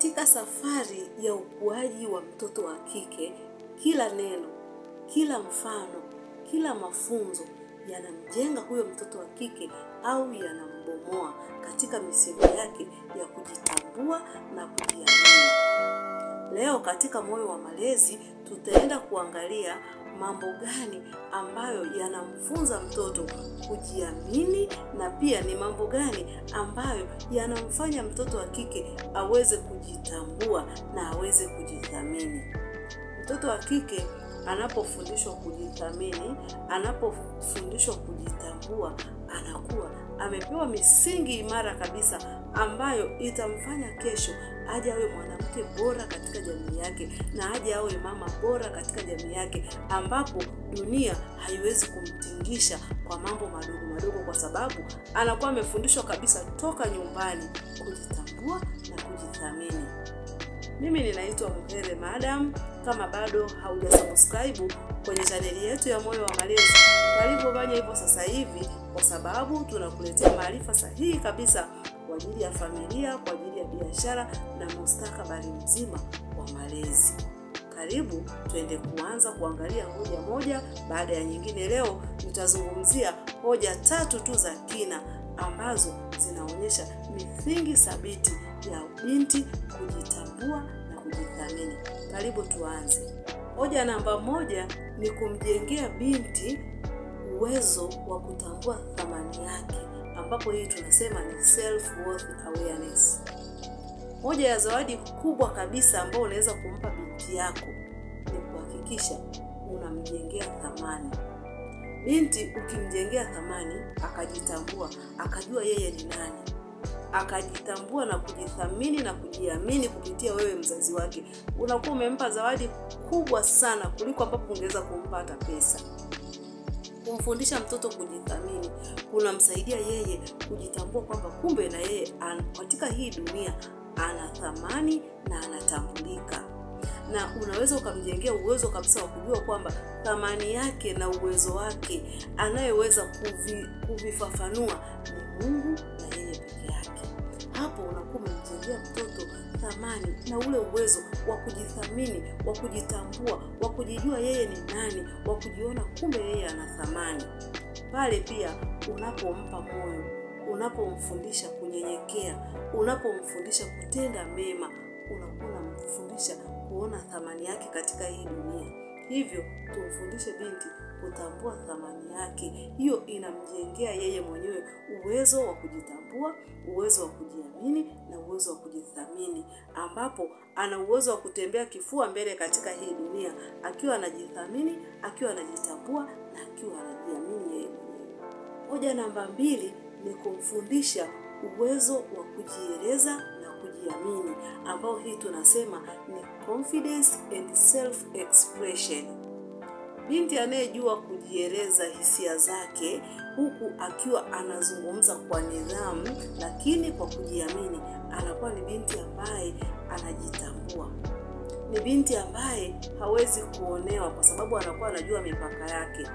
Katika safari ya ukuaji wa mtoto wa kike, kila neno, kila mfano, kila mafunzo yanamjenga huyo mtoto wa kike au yanambomoa katika misingi yake ya kujitambua na kujiamini. Leo katika Moyo wa Malezi tutaenda kuangalia mambo gani ambayo yanamfunza mtoto kujiamini, na pia ni mambo gani ambayo yanamfanya mtoto wa kike aweze kujitambua na aweze kujithamini. Mtoto wa kike anapofundishwa kujithamini, anapofundishwa kujitambua, anakuwa amepewa misingi imara kabisa ambayo itamfanya kesho aje awe mwanamke bora katika jamii yake na aje awe mama bora katika jamii yake, ambapo dunia haiwezi kumtingisha kwa mambo madogo madogo, kwa sababu anakuwa amefundishwa kabisa toka nyumbani kujitambua na kujithamini. Mimi ninaitwa Muhere Madam. Kama bado haujasubscribe kwenye chaneli yetu ya Moyo wa Malezi, karibu fanya hivyo sasa hivi, kwa sababu tunakuletea maarifa sahihi kabisa kwa ajili ya familia, kwa ajili ya biashara na mustakabali mzima wa malezi. Karibu tuende kuanza kuangalia hoja moja baada ya nyingine. Leo nitazungumzia hoja 3 tu za kina ambazo zinaonyesha misingi thabiti ya binti kujitambua na kujithamini. Karibu tuanze. Hoja namba 1 ni kumjengea binti uwezo wa kutambua thamani yake, ambapo hii tunasema ni self worth awareness. Moja ya zawadi kubwa kabisa ambayo unaweza kumpa binti yako ni kuhakikisha unamjengea thamani. Binti ukimjengea thamani, akajitambua, akajua yeye ni nani, akajitambua na kujithamini na kujiamini kupitia wewe mzazi wake, unakuwa umempa zawadi kubwa sana kuliko ambapo ungeweza kumpa hata pesa. Kumfundisha mtoto kujithamini kunamsaidia yeye kujitambua kwamba kumbe na yeye katika hii dunia ana thamani na anatambulika. Na unaweza ukamjengea uwezo kabisa wa kujua kwamba thamani yake na uwezo wake anayeweza kuvifafanua ni Mungu na yeye peke yake. Hapo unakuwa umemjengea mtoto thamani na ule uwezo wa kujithamini, wa kujitambua, wa kujijua yeye ni nani, wa kujiona kumbe yeye ana thamani. Pale pia unapompa moyo, unapomfundisha kunyenyekea, unapomfundisha kutenda mema, unakuwa unamfundisha kuona thamani yake katika hii dunia. Hivyo tumfundishe binti kutambua thamani yake. Hiyo inamjengea yeye mwenyewe uwezo wa kujitambua, uwezo wa kujiamini na uwezo wa kujithamini, ambapo ana uwezo wa kutembea kifua mbele katika hii dunia akiwa anajithamini, akiwa anajitambua na akiwa anajiamini yeye mwenyewe. Hoja namba 2 ni kumfundisha uwezo wa kujieleza na kujiamini, ambao hii tunasema ni confidence and self expression. Binti anayejua kujieleza hisia zake huku akiwa anazungumza kwa nidhamu lakini kwa kujiamini, anakuwa ni binti ambaye anajitambua. Ni binti ambaye hawezi kuonewa kwa sababu anakuwa anajua mipaka yake.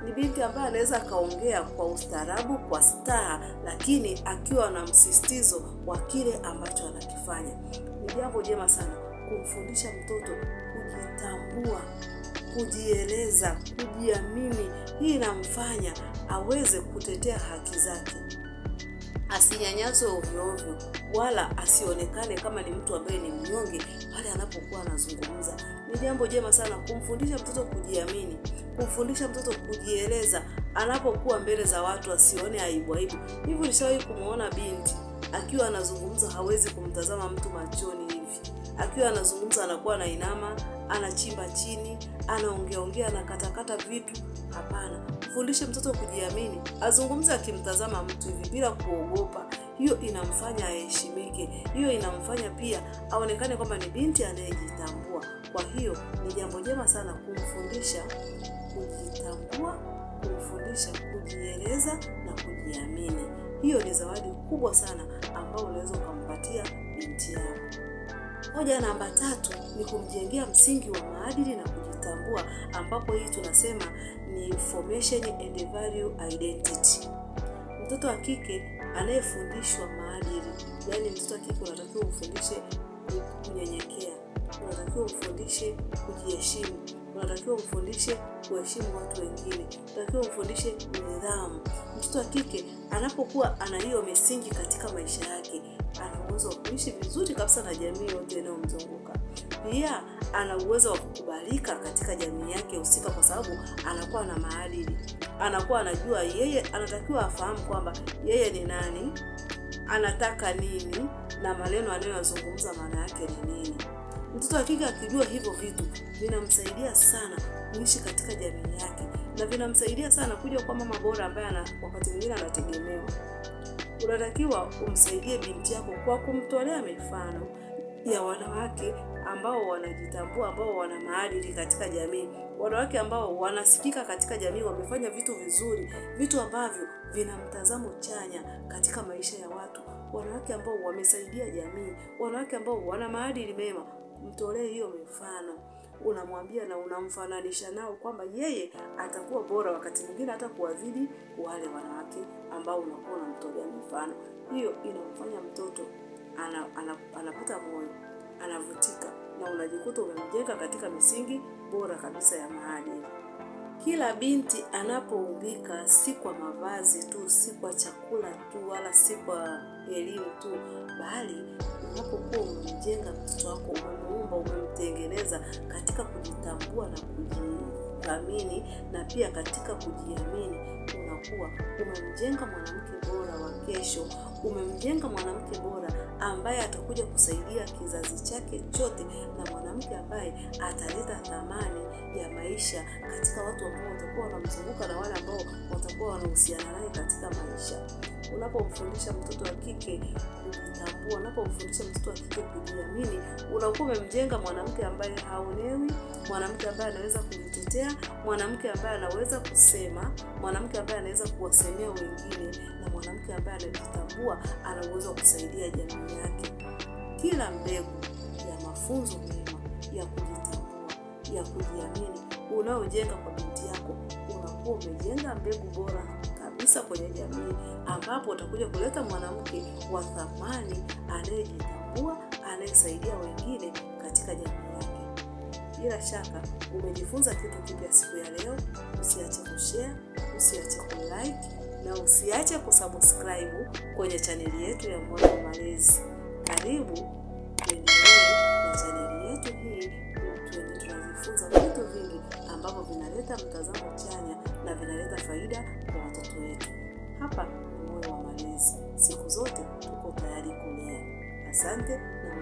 Ni binti ambaye anaweza kaongea kwa ustaarabu, kwa staha, lakini akiwa na msisitizo wa kile ambacho anakifanya. Ni jambo jema sana kumfundisha mtoto kujitambua, kujieleza, kujiamini. Hii inamfanya aweze kutetea haki zake, asinyanyaswe ovyo ovyo, wala asionekane kama ni mtu ambaye ni mnyonge pale anapokuwa anazungumza. Ni jambo jema sana kumfundisha mtoto kujiamini, kumfundisha mtoto kujieleza anapokuwa mbele za watu, asione aibu aibu. Hivi nishawahi kumuona binti akiwa anazungumza hawezi kumtazama mtu machoni hivi. Akiwa anazungumza anakuwa anainama, anachimba chini, anaongea, anakatakata vitu. Hapana. Fundishe mtoto kujiamini, azungumze akimtazama mtu hivi bila kuogopa. Hiyo inamfanya aheshimike. Hiyo inamfanya pia aonekane kwamba ni binti anayejitambua. Kwa hiyo ni jambo jema sana kumfundisha kujitambua, kumfundisha kujieleza na kujiamini. Hiyo ni zawadi kubwa sana ambayo unaweza kumpatia binti yako. Hoja namba 3 ni kumjengea msingi wa maadili na kujitambua, ambapo hii tunasema ni formation and value identity. Mtoto wa kike anayefundishwa maadili, yani mtoto wa kike unatakiwa ufundishe umfundishe kujiheshimu, unatakiwa umfundishe kuheshimu watu wengine, unatakiwa umfundishe nidhamu. Mtoto wa kike anapokuwa ana hiyo misingi katika maisha yake, ana uwezo wa kuishi vizuri kabisa na jamii yote inayomzunguka. Pia ana uwezo wa kukubalika katika jamii yake husika, kwa sababu anakuwa na maadili. Anakuwa anajua yeye anatakiwa afahamu kwamba yeye ni nani, anataka nini, na maneno anayozungumza maana yake ni nini. Mtoto wa kike akijua hivyo vitu, vinamsaidia sana kuishi katika jamii yake, na vinamsaidia sana kuja kwa mama bora ambaye wakati mwingine anategemewa. Unatakiwa umsaidie binti yako kwa kumtolea mifano ya wanawake ambao wanajitambua, ambao wana maadili katika jamii, wanawake ambao wanasikika katika jamii, wamefanya vitu vizuri, vitu ambavyo vina mtazamo chanya katika maisha ya watu, wanawake ambao wamesaidia jamii, wanawake ambao wana maadili mema. Mtolee hiyo mifano, unamwambia na unamfananisha nao kwamba yeye atakuwa bora wakati mwingine hata kuwazidi wale wanawake ambao unakuwa unamtolea mifano. Hiyo inamfanya mtoto anapata moyo, anavutika, na unajikuta umemjenga katika misingi bora kabisa ya maadili. Kila binti anapoumbika, si kwa mavazi tu, si kwa chakula tu, wala si kwa elimu tu, bali unapokuwa umemjenga mtoto wako, umemuumba, umemtengeneza katika kujitambua na kujithamini, na pia katika kujiamini, unakuwa umemjenga mwanamke bora wa kesho, umemjenga mwanamke bora ambaye atakuja kusaidia kizazi chake chote, na mwanamke ambaye ataleta thamani ya maisha katika watu ambao watakuwa wanamzunguka na wale ambao watakuwa wanahusiana naye katika maisha. Unapomfundisha mtoto wa kike kujitambua, unapomfundisha mtoto wa kike kujiamini, unakuwa umemjenga mwanamke ambaye haonewi, mwanamke ambaye anaweza kujitetea, mwanamke ambaye anaweza kusema, mwanamke ambaye anaweza kuwasemea wengine, na mwanamke ambaye anajitambua, ana uwezo wa kusaidia jamii yake. Kila mbegu ya mafunzo mema ya kujitambua, ya kujiamini unaojenga kwa binti yako, unakuwa umejenga mbegu bora kabisa kwenye jamii, ambapo utakuja kuleta mwanamke wa thamani anayejitambua, anayesaidia wengine katika jamii yake. Bila shaka umejifunza kitu kipya siku ya leo. Usiache kushare, usiache kulike, na usiache kusubscribe kwenye chaneli yetu ya Moyo wa Malezi. Karibu tuendelee na chaneli yetu hii, tunajifunza vitu vingi ambavyo vinaleta mtazamo chanya na vinaleta faida kwa watoto wetu. Hapa ni Moyo wa Malezi, siku zote tuko tayari kulea. Asante na